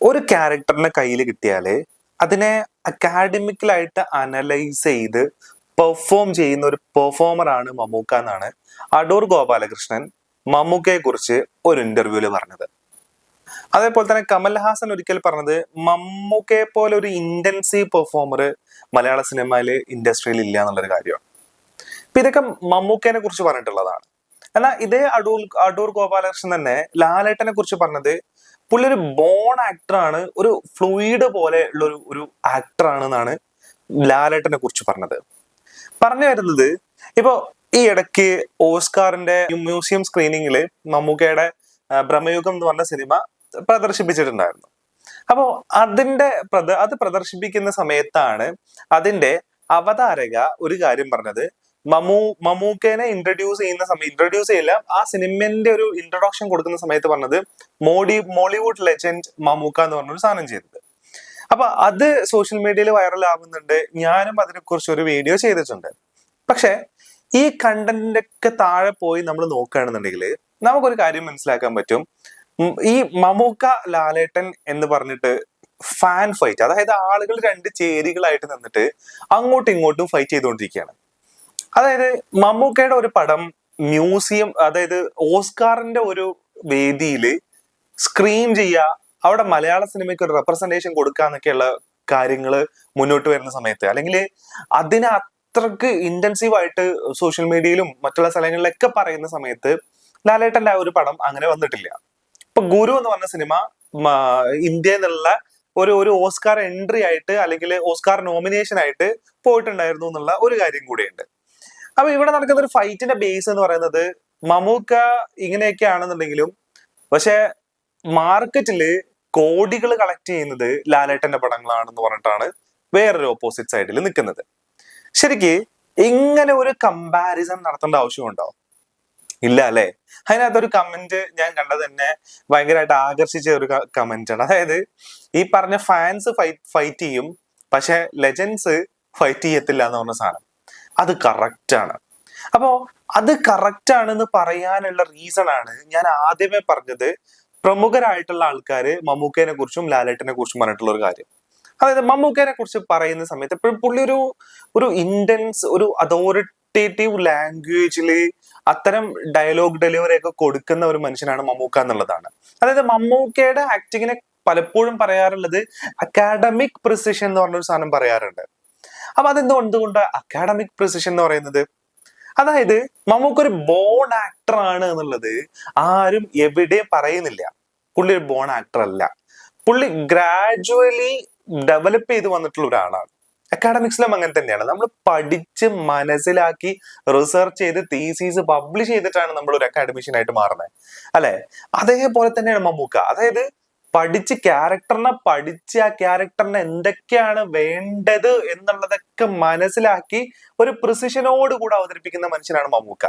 ഒരു ക്യാരക്ടറിനെ കയ്യിൽ കിട്ടിയാല് അതിനെ അക്കാഡമിക്കലായിട്ട് അനലൈസ് ചെയ്ത് പെർഫോം ചെയ്യുന്ന ഒരു പെർഫോമർ ആണ് മമ്മൂക്ക എന്നാണ് അടൂർ ഗോപാലകൃഷ്ണൻ മമ്മൂക്കയെ കുറിച്ച് ഒരു ഇന്റർവ്യൂല് പറഞ്ഞത്. അതേപോലെ തന്നെ കമൽഹാസൻ ഒരിക്കൽ പറഞ്ഞത് മമ്മൂക്കയെ പോലെ ഒരു ഇന്റൻസീവ് പെർഫോമർ മലയാള സിനിമയില് ഇൻഡസ്ട്രിയിൽ ഇല്ല എന്നുള്ളൊരു കാര്യമാണ്. അപ്പൊ ഇതൊക്കെ മമ്മൂക്കയെ കുറിച്ച് പറഞ്ഞിട്ടുള്ളതാണ്. എന്നാൽ ഇതേ അടൂർ ഗോപാലകൃഷ്ണൻ തന്നെ ലാലേട്ടനെ കുറിച്ച് പറഞ്ഞത് പുള്ളി ഒരു ബോൺ ആക്ടറാണ്, ഒരു ഫ്ലൂയിഡ് പോലെ ഉള്ള ഒരു ആക്ടറാണ് എന്നാണ് ലാലേട്ടനെ കുറിച്ച് പറഞ്ഞത്. പറഞ്ഞു വരുന്നത്, ഇപ്പോ ഈ ഇടയ്ക്ക് ഓസ്കാറിന്റെ മ്യൂസിയം സ്ക്രീനിങ്ങില് മമ്മൂക്കയുടെ ഭ്രമയുഗം എന്ന് പറഞ്ഞ സിനിമ പ്രദർശിപ്പിച്ചിട്ടുണ്ടായിരുന്നു. അപ്പോ അത് പ്രദർശിപ്പിക്കുന്ന സമയത്താണ് അതിന്റെ അവതാരക ഒരു കാര്യം പറഞ്ഞത്. മമ്മൂക്കേനെ ഇൻട്രൊഡ്യൂസ് ചെയ്യില്ല, ആ സിനിമന്റെ ഒരു ഇൻട്രൊഡക്ഷൻ കൊടുക്കുന്ന സമയത്ത് പറഞ്ഞത് മോളിവുഡ് ലെജൻഡ് മമ്മൂക്ക എന്ന് പറഞ്ഞൊരു സാധനം ചെയ്തത്. അപ്പൊ അത് സോഷ്യൽ മീഡിയയിൽ വൈറൽ ആവുന്നുണ്ട്. ഞാനും അതിനെക്കുറിച്ച് ഒരു വീഡിയോ ചെയ്തിട്ടുണ്ട്. പക്ഷെ ഈ കണ്ടന്റിന്റെ ഒക്കെ താഴെ പോയി നമ്മൾ നോക്കുകയാണെന്നുണ്ടെങ്കിൽ നമുക്കൊരു കാര്യം മനസ്സിലാക്കാൻ പറ്റും. ഈ മമ്മൂക്ക ലാലേട്ടൻ എന്ന് പറഞ്ഞിട്ട് ഫാൻ ഫൈറ്റ്, അതായത് ആളുകൾ രണ്ട് ചേരികളായിട്ട് നിന്നിട്ട് അങ്ങോട്ടും ഇങ്ങോട്ടും ഫൈറ്റ് ചെയ്തുകൊണ്ടിരിക്കുകയാണ്. അതായത് മമ്മൂക്കയുടെ ഒരു പടം മ്യൂസിയം, അതായത് ഓസ്കാറിന്റെ ഒരു വേദിയിൽ സ്ക്രീൻ ചെയ്യുക, അവിടെ മലയാള സിനിമയ്ക്ക് ഒരു റെപ്രസെന്റേഷൻ കൊടുക്കുക എന്നൊക്കെയുള്ള കാര്യങ്ങൾ മുന്നോട്ട് വരുന്ന സമയത്ത്, അല്ലെങ്കിൽ അതിനെ അത്രക്ക് ഇന്റൻസീവ് ആയിട്ട് സോഷ്യൽ മീഡിയയിലും മറ്റുള്ള സ്ഥലങ്ങളിലൊക്കെ പറയുന്ന സമയത്ത് ലാലേട്ടന്റെ ആ ഒരു പടം അങ്ങനെ വന്നിട്ടില്ല. ഇപ്പൊ ഗുരു എന്ന് പറഞ്ഞ സിനിമ ഇന്ത്യയിൽ നിന്നുള്ള ഒരു ഓസ്കാർ എൻട്രി ആയിട്ട് അല്ലെങ്കിൽ ഓസ്കാർ നോമിനേഷൻ ആയിട്ട് പോയിട്ടുണ്ടായിരുന്നു എന്നുള്ള ഒരു കാര്യം കൂടിയുണ്ട്. അപ്പൊ ഇവിടെ നടക്കുന്ന ഒരു ഫൈറ്റിന്റെ ബേസ് എന്ന് പറയുന്നത് മമ്മൂക്ക ഇങ്ങനെയൊക്കെ ആണെന്നുണ്ടെങ്കിലും പക്ഷെ മാർക്കറ്റില് കോടികൾ കളക്ട് ചെയ്യുന്നത് ലാലേട്ടന്റെ പടങ്ങളാണെന്ന് പറഞ്ഞിട്ടാണ് വേറൊരു ഓപ്പോസിറ്റ് സൈഡിൽ നിൽക്കുന്നത്. ശരിക്ക് ഇങ്ങനെ ഒരു കമ്പാരിസൺ നടത്തേണ്ട ആവശ്യമുണ്ടോ? ഇല്ല അല്ലെ? അതിനകത്തൊരു കമന്റ് ഞാൻ കണ്ടത് തന്നെ ഭയങ്കരമായിട്ട് ആകർഷിച്ച ഒരു കമന്റ് ആണ്. അതായത് ഈ പറഞ്ഞ ഫാൻസ് ഫൈറ്റ് ചെയ്യും, പക്ഷെ ലെജൻസ് ഫൈറ്റ് ചെയ്യത്തില്ല എന്ന് പറഞ്ഞ സാധനം അത് കറക്റ്റ് ആണ്. അപ്പോ അത് കറക്റ്റ് ആണെന്ന് പറയാനുള്ള റീസൺ ആണ് ഞാൻ ആദ്യമേ പറഞ്ഞത്. പ്രമുഖരായിട്ടുള്ള ആൾക്കാര് മമ്മൂക്കേനെ കുറിച്ചും ലാലേട്ടനെ കുറിച്ചും പറഞ്ഞിട്ടുള്ള ഒരു കാര്യം, അതായത് മമ്മൂക്കേനെ കുറിച്ച് പറയുന്ന സമയത്ത് എപ്പോഴും പുള്ളി ഒരു ഇന്റൻസ്, ഒരു അതോറിറ്റേറ്റീവ് ലാംഗ്വേജില് അത്തരം ഡയലോഗ് ഡെലിവറി ഒക്കെ കൊടുക്കുന്ന ഒരു മനുഷ്യനാണ് മമ്മൂക്ക എന്നുള്ളതാണ്. അതായത് മമ്മൂക്കയുടെ ആക്ടിങ്ങിനെ പലപ്പോഴും പറയാറുള്ളത് അക്കാഡമിക് പ്രിസിഷൻ എന്ന് പറഞ്ഞൊരു സാധനം പറയാറുണ്ട്. അപ്പൊ അതെന്തുകൊണ്ട് അക്കാഡമിക് പ്രിസിഷൻ എന്ന് പറയുന്നത്? അതായത് മമ്മൂക്ക ഒരു ബോൺ ആക്ടർ ആണ് എന്നുള്ളത് ആരും എവിടെയും പറയുന്നില്ല. പുള്ളി ഒരു ബോൺ ആക്ടർ അല്ല, പുള്ളി ഗ്രാജുവലി ഡെവലപ്പ് ചെയ്ത് വന്നിട്ടുള്ള ഒരാളാണ്. അക്കാഡമിക്സിലും അങ്ങനെ തന്നെയാണ്. നമ്മൾ പഠിച്ച് മനസ്സിലാക്കി റിസർച്ച് ചെയ്ത് തീസീസ് പബ്ലിഷ് ചെയ്തിട്ടാണ് നമ്മൾ ഒരു അക്കാഡമിഷ്യൻ ആയിട്ട് മാറുന്നത്, അല്ലെ? അതേപോലെ തന്നെയാണ് മമ്മൂക്ക. അതായത് പഠിച്ച് ആ ക്യാരക്ടറിന് എന്തൊക്കെയാണ് വേണ്ടത് എന്നുള്ളതൊക്കെ മനസ്സിലാക്കി ഒരു പ്രിസിഷനോട് കൂടെ അവതരിപ്പിക്കുന്ന മനുഷ്യനാണ് മമ്മൂക്ക.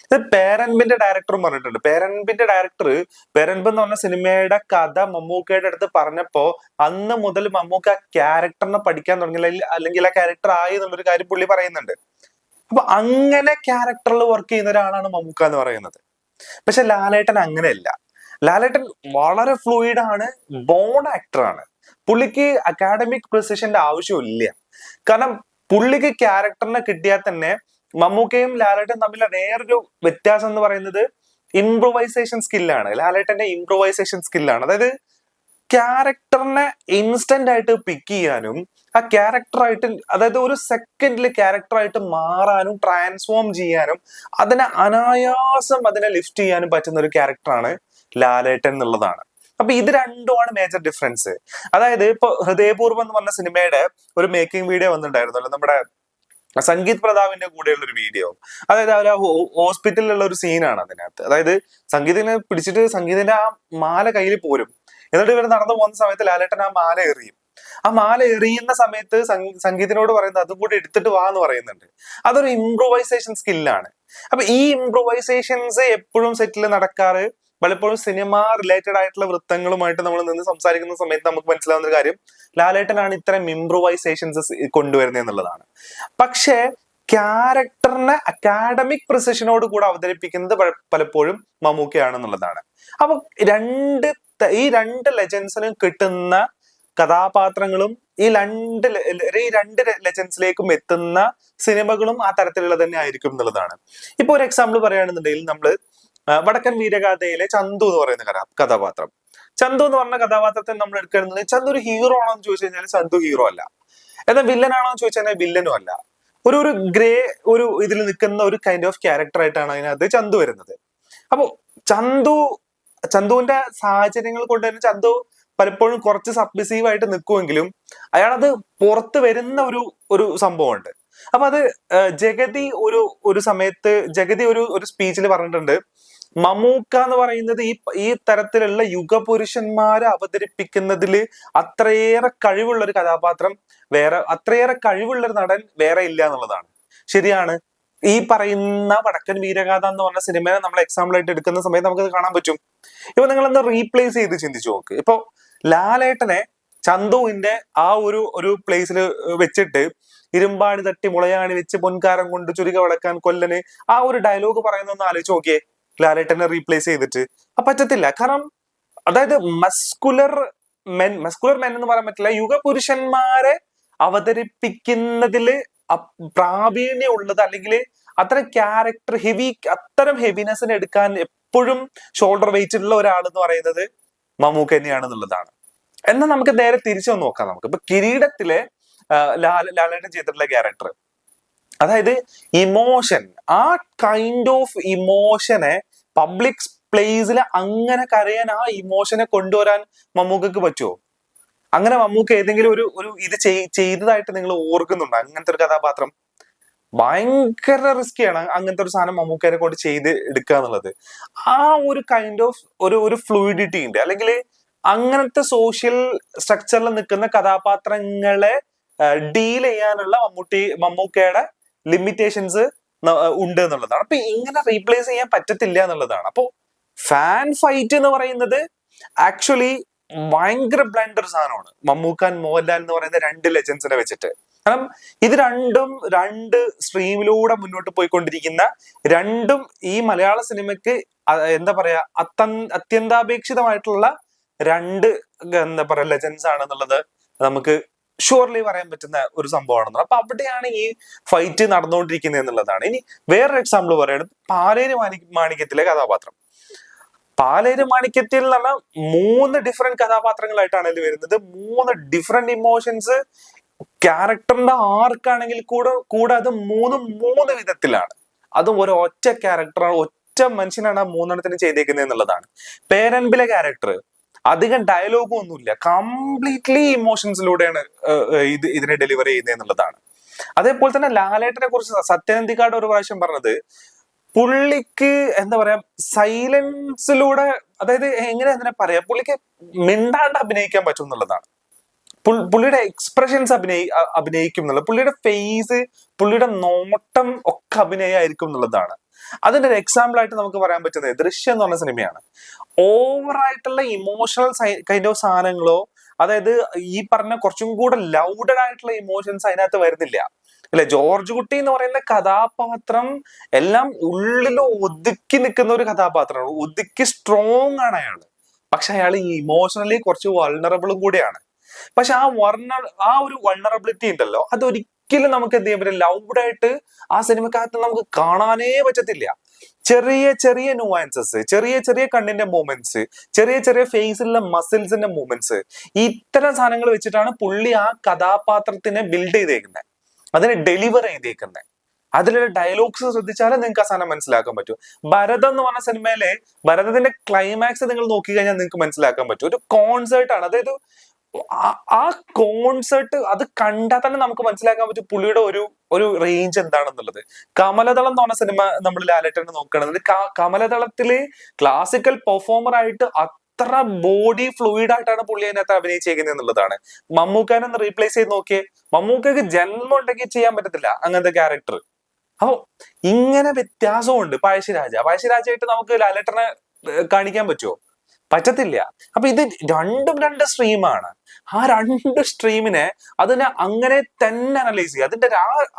ഇത് പേരൻപിന്റെ ഡയറക്ടറും പറഞ്ഞിട്ടുണ്ട്. പേരൻപിന്റെ ഡയറക്ടർ പേരൻപ് എന്ന് പറഞ്ഞ സിനിമയുടെ കഥ മമ്മൂക്കയുടെ അടുത്ത് പറഞ്ഞപ്പോ അന്ന് മുതൽ മമ്മൂക്ക ക്യാരക്ടറിനെ പഠിക്കാൻ തുടങ്ങില്ല, അല്ലെങ്കിൽ ആ ക്യാരക്ടർ ആയി എന്നുള്ളൊരു കാര്യം പുള്ളി പറയുന്നുണ്ട്. അപ്പൊ അങ്ങനെ ക്യാരക്ടറിൽ വർക്ക് ചെയ്യുന്ന ഒരാളാണ് മമ്മൂക്ക എന്ന് പറയുന്നത്. പക്ഷെ ലാലേട്ടൻ അങ്ങനെയല്ല. ലാലേട്ടൻ വളരെ ഫ്ലൂയിഡ് ആണ്, ബോൺ ആക്ടർ ആണ്. പുള്ളിക്ക് അക്കാഡമിക് പ്രിസിഷന്റെ ആവശ്യമില്ല. കാരണം പുള്ളിക്ക് ക്യാരക്ടറിനെ കിട്ടിയാൽ തന്നെ മമ്മൂക്കയും ലാലേട്ടനും തമ്മിലുള്ള വേറൊരു വ്യത്യാസം എന്ന് പറയുന്നത് ഇംപ്രൂവൈസേഷൻ സ്കില്ലാണ്. ലാലേട്ടന്റെ ഇംപ്രൂവൈസേഷൻ സ്കില്ലാണ്. അതായത് ക്യാരക്ടറിനെ ഇൻസ്റ്റന്റ് ആയിട്ട് പിക്ക് ചെയ്യാനും ആ ക്യാരക്ടറായിട്ട്, അതായത് ഒരു സെക്കൻഡിൽ ക്യാരക്ടറായിട്ട് മാറാനും ട്രാൻസ്ഫോം ചെയ്യാനും അതിനെ അനായാസം അതിനെ ലിഫ്റ്റ് ചെയ്യാനും പറ്റുന്ന ഒരു ക്യാരക്ടറാണ് ലാലേട്ടൻ എന്നുള്ളതാണ്. അപ്പൊ ഇത് രണ്ടുമാണ് മേജർ ഡിഫറൻസ്. അതായത് ഇപ്പൊ ഹൃദയപൂർവ്വം എന്ന് പറഞ്ഞ സിനിമയുടെ ഒരു മേക്കിംഗ് വീഡിയോ വന്നിട്ടുണ്ടായിരുന്നല്ലോ, നമ്മുടെ സംഗീത് പ്രതാപിന്റെ കൂടെയുള്ള ഒരു വീഡിയോ. അതായത് അവർ ഹോസ്പിറ്റലിലുള്ള ഒരു സീനാണ് അതിനകത്ത്. അതായത് സംഗീതിനെ പിടിച്ചിട്ട് സംഗീതിന്റെ ആ മാല കയ്യിൽ പോരും, എന്നിട്ട് ഇവർ നടന്നു പോകുന്ന സമയത്ത് ലാലേട്ടൻ ആ മാല എറിയും. ആ മാല എറിയുന്ന സമയത്ത് സംഗീതിനോട് പറയുന്നത് അതും കൂടി എടുത്തിട്ട് വാ എന്ന് പറയുന്നുണ്ട്. അതൊരു ഇംപ്രൂവൈസേഷൻ സ്കില്ലാണ്. അപ്പൊ ഈ ഇംപ്രൂവൈസേഷൻസ് എപ്പോഴും സെറ്റിൽ നടക്കാറ് പലപ്പോഴും സിനിമ റിലേറ്റഡ് ആയിട്ടുള്ള വൃത്തങ്ങളുമായിട്ട് നമ്മൾ നിന്ന് സംസാരിക്കുന്ന സമയത്ത് നമുക്ക് മനസ്സിലാവുന്ന ഒരു കാര്യം ലാലേട്ടനാണ് ഇത്തരം ഇംപ്രൂവൈസേഷൻസ് കൊണ്ടുവരുന്നത് എന്നുള്ളതാണ്. പക്ഷേ ക്യാരക്ടറിനെ അക്കാഡമിക് പ്രിസിഷനോട് കൂടെ അവതരിപ്പിക്കുന്നത് പലപ്പോഴും മമ്മൂക്കയാണെന്നുള്ളതാണ്. അപ്പൊ രണ്ട് ഈ രണ്ട് ലെജൻസിനും കിട്ടുന്ന കഥാപാത്രങ്ങളും ഈ രണ്ട് ലെജൻസിലേക്കും എത്തുന്ന സിനിമകളും ആ തരത്തിലുള്ള തന്നെ ആയിരിക്കും എന്നുള്ളതാണ്. ഇപ്പൊ ഒരു എക്സാമ്പിൾ പറയുകയാണെന്നുണ്ടെങ്കിൽ നമ്മള് വടക്കൻ വീരഗാഥയിലെ ചന്തു എന്ന് പറയുന്ന കഥാപാത്രം. ചന്തു എന്ന് പറഞ്ഞ കഥാപാത്രത്തെ നമ്മൾ എടുക്കുകയാണെന്നുണ്ടെങ്കിൽ ചന്തു ഒരു ഹീറോ ആണോ എന്ന് ചോദിച്ചു കഴിഞ്ഞാൽ ചന്തു ഹീറോ അല്ല. എന്നാൽ വില്ലൻ ആണോ എന്ന് ചോദിച്ചു കഴിഞ്ഞാൽ വില്ലനും അല്ല. ഒരു ഗ്രേ ഒരു ഇതിൽ നിൽക്കുന്ന ഒരു കൈൻഡ് ഓഫ് ക്യാരക്ടർ ആയിട്ടാണ് അതിനകത്ത് ചന്തു വരുന്നത്. അപ്പൊ ചന്തുവിന്റെ സാഹചര്യങ്ങൾ കൊണ്ട് തന്നെ ചന്തു പലപ്പോഴും കുറച്ച് സബ്മിസീവ് ആയിട്ട് നിൽക്കുമെങ്കിലും അയാളത് പുറത്ത് വരുന്ന ഒരു സംഭവമുണ്ട്. അപ്പൊ അത് ജഗതി ഒരു സമയത്ത് ജഗതി ഒരു സ്പീച്ചിൽ പറഞ്ഞിട്ടുണ്ട്, മമ്മൂക്ക എന്ന് പറയുന്നത് ഈ തരത്തിലുള്ള യുഗപുരുഷന്മാരെ അവതരിപ്പിക്കുന്നതിൽ അത്രയേറെ കഴിവുള്ള ഒരു കഥാപാത്രം അത്രയേറെ കഴിവുള്ള ഒരു നടൻ വേറെ ഇല്ല എന്നുള്ളതാണ്. ശരിയാണ്. ഈ പറയുന്ന വടക്കൻ വീരഗാഥ എന്ന് പറഞ്ഞ സിനിമയെ നമ്മൾ എക്സാമ്പിൾ ആയിട്ട് എടുക്കുന്ന സമയത്ത് നമുക്കത് കാണാൻ പറ്റും. ഇപ്പൊ നിങ്ങൾ ഒന്ന് റീപ്ലേസ് ചെയ്ത് ചിന്തിച്ചു നോക്ക്. ഇപ്പൊ ലാലേട്ടനെ ചന്തുവിന്റെ ആ ഒരു പ്ലേസിൽ വെച്ചിട്ട് ഇരുമ്പാണി തട്ടി മുളയാണി വെച്ച് പൊൻകാരം കൊണ്ട് ചുരുക വളക്കാൻ കൊല്ലന് ആ ഒരു ഡയലോഗ് പറയുന്നൊന്ന് ആലോചിച്ച് നോക്കിയേ, ലാലേട്ടനെ റീപ്ലേസ് ചെയ്തിട്ട്. പറ്റത്തില്ല. കാരണം അതായത് മസ്കുലർ മെൻ എന്ന് പറയാൻ പറ്റില്ല, യുഗപുരുഷന്മാരെ അവതരിപ്പിക്കുന്നതില് പ്രാവീണ്യം ഉള്ളത് അല്ലെങ്കിൽ അത്തരം ക്യാരക്ടർ അത്തരം ഹെവിനെസ്സിനെ എടുക്കാൻ എപ്പോഴും ഷോൾഡർ വെയിറ്റ് ഉള്ള ഒരാൾ എന്ന് പറയുന്നത് മമ്മൂക്ക തന്നെയാണെന്നുള്ളതാണ്. എന്നാൽ നമുക്ക് നേരെ തിരിച്ചു നോക്കാം. നമുക്ക് ഇപ്പൊ കിരീടത്തിലെ ലാലേട്ടൻ ചെയ്തിട്ടുള്ള ക്യാരക്ടർ, അതായത് ഇമോഷൻ, ആ കൈൻഡ് ഓഫ് ഇമോഷനെ പബ്ലിക് പ്ലേസിൽ അങ്ങനെ കരയാൻ ആ ഇമോഷനെ കൊണ്ടുവരാൻ മമ്മൂക്കക്ക് പറ്റുമോ? അങ്ങനെ മമ്മൂക്ക ഏതെങ്കിലും ഒരു ഇത് ചെയ്തതായിട്ട് നിങ്ങൾ ഓർക്കുന്നുണ്ടോ? അങ്ങനത്തെ ഒരു കഥാപാത്രം ഭയങ്കര റിസ്കിയാണ് അങ്ങനത്തെ ഒരു സാധനം മമ്മൂക്കനെ കൊണ്ട് ചെയ്ത് എടുക്കുക എന്നുള്ളത്. ആ ഒരു കൈൻഡ് ഓഫ് ഒരു ഫ്ലൂയിഡിറ്റി ഉണ്ട്. അല്ലെങ്കിൽ അങ്ങനത്തെ സോഷ്യൽ സ്ട്രക്ചറിൽ നിൽക്കുന്ന കഥാപാത്രങ്ങളെ ഡീൽ ചെയ്യാനുള്ള മമ്മൂക്കയുടെ ലിമിറ്റേഷൻസ് ഉണ്ട് എന്നുള്ളതാണ്. അപ്പൊ ഇങ്ങനെ റീപ്ലേസ് ചെയ്യാൻ പറ്റത്തില്ല എന്നുള്ളതാണ്. അപ്പൊ ഫാൻ ഫൈറ്റ് എന്ന് പറയുന്നത് ആക്ച്വലി ഭയങ്കര ബ്ലണ്ടർ സാധനമാണ്. മമ്മൂക്ക മോഹൻലാൽ എന്ന് പറയുന്ന രണ്ട് ലെജൻസിനെ വെച്ചിട്ട്. കാരണം ഇത് രണ്ട് സ്ട്രീമിലൂടെ മുന്നോട്ട് പോയിക്കൊണ്ടിരിക്കുന്ന രണ്ടും ഈ മലയാള സിനിമയ്ക്ക് എന്താ പറയാ അത്യന്താപേക്ഷിതമായിട്ടുള്ള രണ്ട് എന്താ പറയാ ലെജൻസ് ആണെന്നുള്ളത് നമുക്ക് ഷുവർലി പറയാൻ പറ്റുന്ന ഒരു സംഭവമാണെന്ന്. അപ്പൊ അവിടെയാണ് ഈ ഫൈറ്റ് നടന്നുകൊണ്ടിരിക്കുന്നത് എന്നുള്ളതാണ്. ഇനി വേറൊരു എക്സാമ്പിൾ പറയുന്നത് പാലേരി മാണിക്യത്തിലെ കഥാപാത്രം. പാലേരി മാണിക്യത്തിൽ എന്ന് പറഞ്ഞാൽ 3 ഡിഫറെന്റ് കഥാപാത്രങ്ങളായിട്ടാണ് ഇതിൽ വരുന്നത്. 3 ഡിഫറെന്റ് ഇമോഷൻസ് ക്യാരക്ടറിന്റെ ആർക്കാണെങ്കിൽ കൂടെ അത് 3 വിധത്തിലാണ്. അതും ഒരു ഒറ്റ ക്യാരക്ടറാണ്, ഒറ്റ മനുഷ്യനാണ് ആ 3 ചെയ്തേക്കുന്നത് എന്നുള്ളതാണ്. പേരൻപിലെ ക്യാരക്ടർ അധികം ഡയലോഗും ഒന്നുമില്ല, കംപ്ലീറ്റ്ലി ഇമോഷൻസിലൂടെയാണ് ഇതിനെ ഡെലിവറി ചെയ്യുന്നത് എന്നുള്ളതാണ്. അതേപോലെ തന്നെ ലാലേട്ടനെ കുറിച്ച് സത്യനന്ദിക്കാട് ഒരു പ്രാവശ്യം പറഞ്ഞത്, പുള്ളിക്ക് എന്താ പറയാ സൈലൻസിലൂടെ, അതായത് എങ്ങനെ അതിനെ പറയാ, പുള്ളിക്ക് മിണ്ടാണ്ട് അഭിനയിക്കാൻ പറ്റും എന്നുള്ളതാണ്. പുള്ളിയുടെ എക്സ്പ്രഷൻസ് അഭിനയിക്കും എന്നുള്ളത്, പുള്ളിയുടെ ഫേസ്, പുള്ളിയുടെ നോട്ടം ഒക്കെ അഭിനയമായിരിക്കും എന്നുള്ളതാണ്. അതിന്റെ ഒരു എക്സാമ്പിൾ ആയിട്ട് നമുക്ക് പറയാൻ പറ്റുന്നത് ദൃശ്യം എന്ന് പറഞ്ഞ സിനിമയാണ്. ഓവറായിട്ടുള്ള ഇമോഷണൽ കൈൻഡ് ഓഫ് സാധനങ്ങളോ, അതായത് ഈ പറഞ്ഞ കുറച്ചും കൂടെ ലൗഡഡ് ആയിട്ടുള്ള ഇമോഷൻസ് അതിനകത്ത് വരുന്നില്ല. അല്ലെ, ജോർജ് കുട്ടി എന്ന് പറയുന്ന കഥാപാത്രം എല്ലാം ഉള്ളിൽ ഒതുക്കി നിൽക്കുന്ന ഒരു കഥാപാത്രമാണ്. ഒതുക്കി സ്ട്രോങ് ആണ് അയാള്. പക്ഷെ അയാൾ ഇമോഷണലി കുറച്ച് വൾണറബിളും കൂടിയാണ്. പക്ഷെ ആ ഒരു വൾണറബിലിറ്റി ഉണ്ടല്ലോ, അതൊരിക്കലും നമുക്ക് എന്ത് ചെയ്യാൻ പറ്റില്ല, ലൗഡായിട്ട് ആ സിനിമക്കകത്ത് നമുക്ക് കാണാനേ പറ്റത്തില്ല. ചെറിയ ചെറിയ നുവാൻസസ്, ചെറിയ ചെറിയ കണ്ണിന്റെ മൂവ്മെന്റ്സ്, ചെറിയ ചെറിയ ഫേസിലുള്ള മസിൽസിന്റെ മൂവ്മെന്റ്സ്, ഇത്തരം സാധനങ്ങൾ വെച്ചിട്ടാണ് പുള്ളി ആ കഥാപാത്രത്തിനെ ബിൽഡ് ചെയ്തേക്കുന്നത്, അതിനെ ഡെലിവർ ചെയ്തേക്കുന്നത്. അതിലുള്ള ഡയലോഗ്സ് ശ്രദ്ധിച്ചാൽ നിങ്ങൾക്ക് ആ സാധനം മനസ്സിലാക്കാൻ പറ്റും. ഭരതം എന്ന് പറഞ്ഞ സിനിമയിലെ ഭരതത്തിന്റെ ക്ലൈമാക്സ് നിങ്ങൾ നോക്കി കഴിഞ്ഞാൽ നിങ്ങൾക്ക് മനസ്സിലാക്കാൻ പറ്റും. ഒരു കോൺസേർട്ട് ആണ്. അതായത് ആ കോൺസെർട്ട് അത് കണ്ടാൽ തന്നെ നമുക്ക് മനസ്സിലാക്കാൻ പറ്റും പുള്ളിയുടെ ഒരു റേഞ്ച് എന്താണെന്നുള്ളത്. കമലദളം എന്ന് പറഞ്ഞ സിനിമ നമ്മൾ ലാലേട്ടനെ നോക്കുകയാണെങ്കിൽ കമലദളത്തില് ക്ലാസിക്കൽ പെർഫോമർ ആയിട്ട് അത്ര ബോഡി ഫ്ലൂയിഡ് ആയിട്ടാണ് പുള്ളി അതിനകത്ത് അഭിനയിച്ചേക്കുന്നത് എന്നുള്ളതാണ്. മമ്മൂക്കാനെ ഒന്ന് റീപ്ലേസ് ചെയ്ത് നോക്കിയേ, മമ്മൂക്കക്ക് ജന്മം ഉണ്ടെങ്കിൽ ചെയ്യാൻ പറ്റത്തില്ല അങ്ങനത്തെ ക്യാരക്ടർ. അപ്പൊ ഇങ്ങനെ വ്യത്യാസമുണ്ട്. പഴശ്ശിരാജായിട്ട് നമുക്ക് ലാലേട്ടനെ കാണിക്കാൻ പറ്റുമോ? പറ്റത്തില്ല. അപ്പൊ ഇത് രണ്ട് സ്ട്രീമാണ്. ആ 2 സ്ട്രീമിനെ അതിനെ അങ്ങനെ തന്നെ അനലൈസ് ചെയ്യുക. അതിന്റെ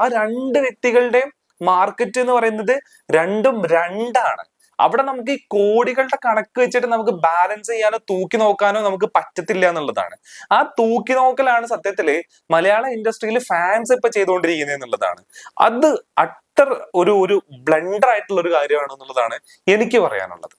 ആ 2 വ്യക്തികളുടെയും മാർക്കറ്റ് എന്ന് പറയുന്നത് രണ്ടും രണ്ടാണ്. അവിടെ നമുക്ക് ഈ കോടികളുടെ കണക്ക് വെച്ചിട്ട് നമുക്ക് ബാലൻസ് ചെയ്യാനോ തൂക്കി നോക്കാനോ നമുക്ക് പറ്റത്തില്ല എന്നുള്ളതാണ്. ആ തൂക്കി നോക്കലാണ് സത്യത്തില് മലയാള ഇൻഡസ്ട്രിയിൽ ഫാൻസ് ഇപ്പൊ ചെയ്തുകൊണ്ടിരിക്കുന്നത് എന്നുള്ളതാണ്. അത് അട്ടർ ഒരു ബ്ലണ്ടർ ആയിട്ടുള്ള ഒരു കാര്യമാണ് എന്നുള്ളതാണ് എനിക്ക് പറയാനുള്ളത്.